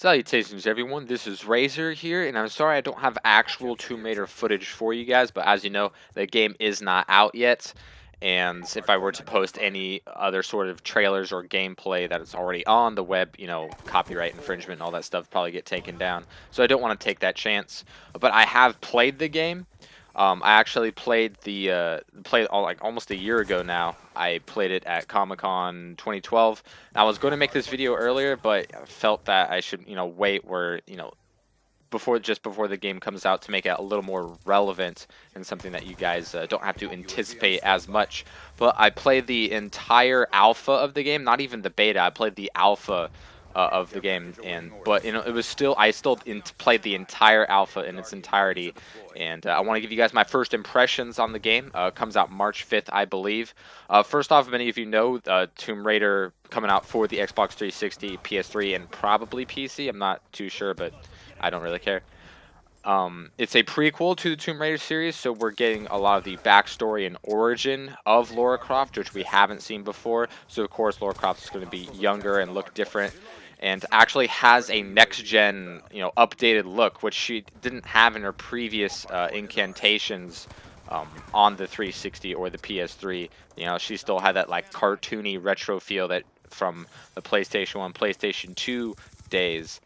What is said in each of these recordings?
Salutations everyone, this is Razor here, and I'm sorry I don't have actual Tomb Raider footage for you guys, but as you know, the game is not out yet, and if I were to post any other sort of trailers or gameplay that is already on the web, copyright infringement and all that stuff probably get taken down, so I don't want to take that chance. But I have played the game. I actually played almost a year ago now. I played it at Comic-Con 2012. I was going to make this video earlier, but I felt that I should, wait where, before the game comes out to make it a little more relevant and something that you guys don't have to anticipate as much. But I played the entire alpha of the game, not even the beta. I played the alpha of the game, but it was still I still played the entire alpha in its entirety, and I want to give you guys my first impressions on the game. Comes out March 5th, I believe. First off, many of you know Tomb Raider coming out for the Xbox 360, PS3, and probably PC. I'm not too sure, but I don't really care. It's a prequel to the Tomb Raider series, so we're getting a lot of the backstory and origin of Lara Croft, which we haven't seen before. So of course, Lara Croft is going to be younger and look different, and actually has a next-gen, updated look, which she didn't have in her previous incantations on the 360 or the PS3. She still had that like cartoony retro feel that from the PlayStation 1, PlayStation 2 days.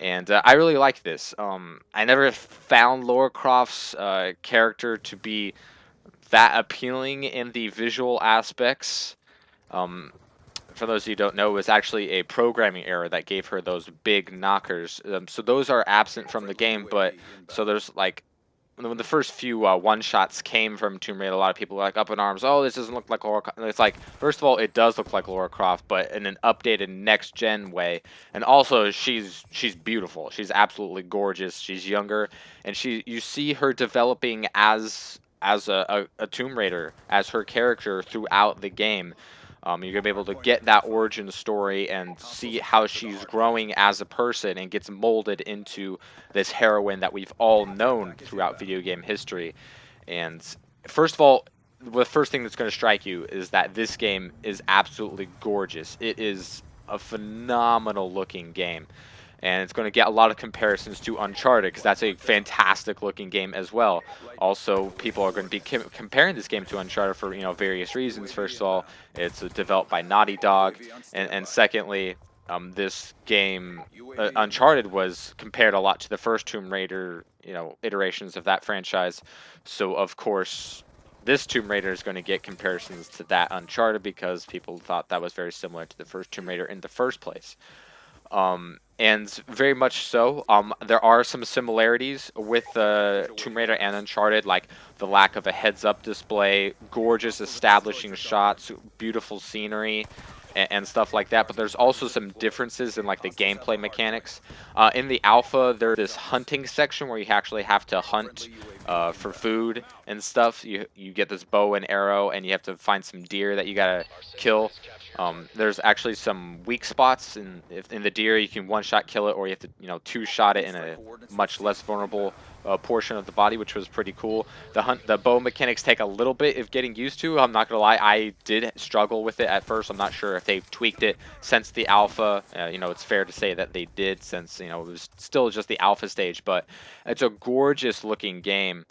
And I really like this. I never found Lara Croft's character to be that appealing in the visual aspects. For those of you who don't know, it was actually a programming error that gave her those big knockers. So those are absent from the game, but so there's like when the first few one-shots came from Tomb Raider, a lot of people were like up in arms. Oh, this doesn't look like Lara Croft. It's like, first of all, it does look like Lara Croft, but in an updated next-gen way. And also, she's beautiful. She's absolutely gorgeous. She's younger, and you see her developing as a Tomb Raider, as her character throughout the game. You're going to be able to get that origin story and see how she's growing as a person and gets molded into this heroine that we've all known throughout video game history. And first of all, the first thing that's going to strike you is that this game is absolutely gorgeous. It is a phenomenal looking game. And it's going to get a lot of comparisons to Uncharted, because that's a fantastic looking game as well. Also, people are going to be comparing this game to Uncharted for various reasons. First of all, it's developed by Naughty Dog, and secondly, this game Uncharted was compared a lot to the first Tomb Raider iterations of that franchise. So of course, this Tomb Raider is going to get comparisons to that Uncharted because people thought that was very similar to the first Tomb Raider in the first place. And very much so. There are some similarities with Tomb Raider and Uncharted, like the lack of a heads-up display, gorgeous establishing shots, beautiful scenery, and stuff like that. But there's also some differences in like the gameplay mechanics. In the alpha, there's this hunting section where you actually have to hunt for food and stuff. You get this bow and arrow, and you have to find some deer that you gotta kill. There's actually some weak spots in the deer. You can one-shot kill it, or you have to two-shot it in a much less vulnerable portion of the body, which was pretty cool. The bow mechanics take a little bit of getting used to. I'm not gonna lie, I did struggle with it at first. I'm not sure if they've tweaked it since the alpha. It's fair to say that they did, since it was still just the alpha stage. But it's a gorgeous looking game.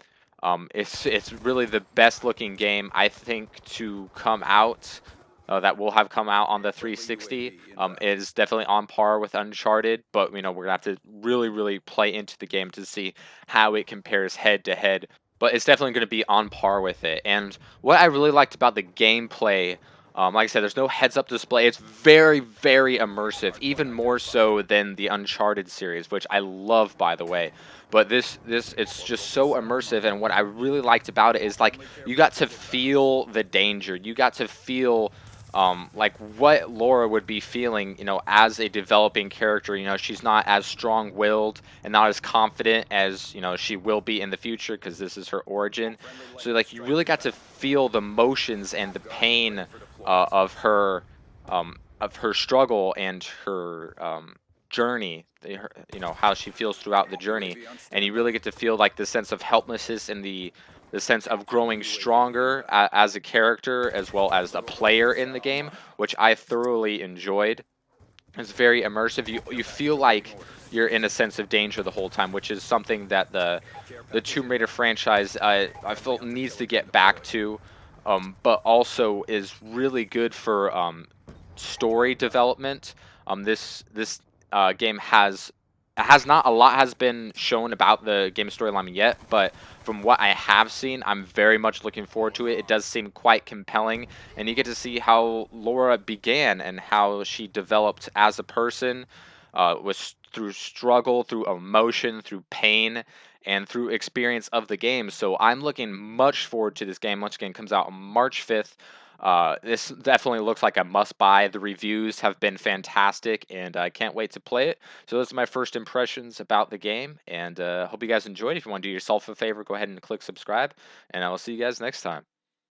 It's really the best looking game I think to come out. That will have come out on the 360 is definitely on par with Uncharted, but we're gonna have to really play into the game to see how it compares head to head. But it's definitely going to be on par with it. And what I really liked about the gameplay, like I said, there's no heads-up display. It's very immersive, even more so than the Uncharted series, which I love, by the way. But this it's just so immersive, and what I really liked about it is like you got to feel the danger. You got to feel like what Lara would be feeling, as a developing character. She's not as strong-willed and not as confident as, she will be in the future, because this is her origin. So, like, you really got to feel the motions and the pain of her struggle and her journey, how she feels throughout the journey. And you really get to feel, like, the sense of helplessness and the sense of growing stronger as a character as well as a player in the game, which I thoroughly enjoyed. It's very immersive. You feel like you're in a sense of danger the whole time, which is something that the Tomb Raider franchise I felt needs to get back to, but also is really good for story development. This game has not a lot has been shown about the game storyline yet, but from what I have seen, I'm very much looking forward to it. It does seem quite compelling, and you get to see how Laura began and how she developed as a person, was through struggle, through emotion, through pain, and through experience of the game. So I'm looking much forward to this game. Once again, it comes out on March 5th. This definitely looks like a must buy. The reviews have been fantastic, and I can't wait to play it. So those are my first impressions about the game, and hope you guys enjoyed. If you want to do yourself a favor, go ahead and click subscribe, and I will see you guys next time.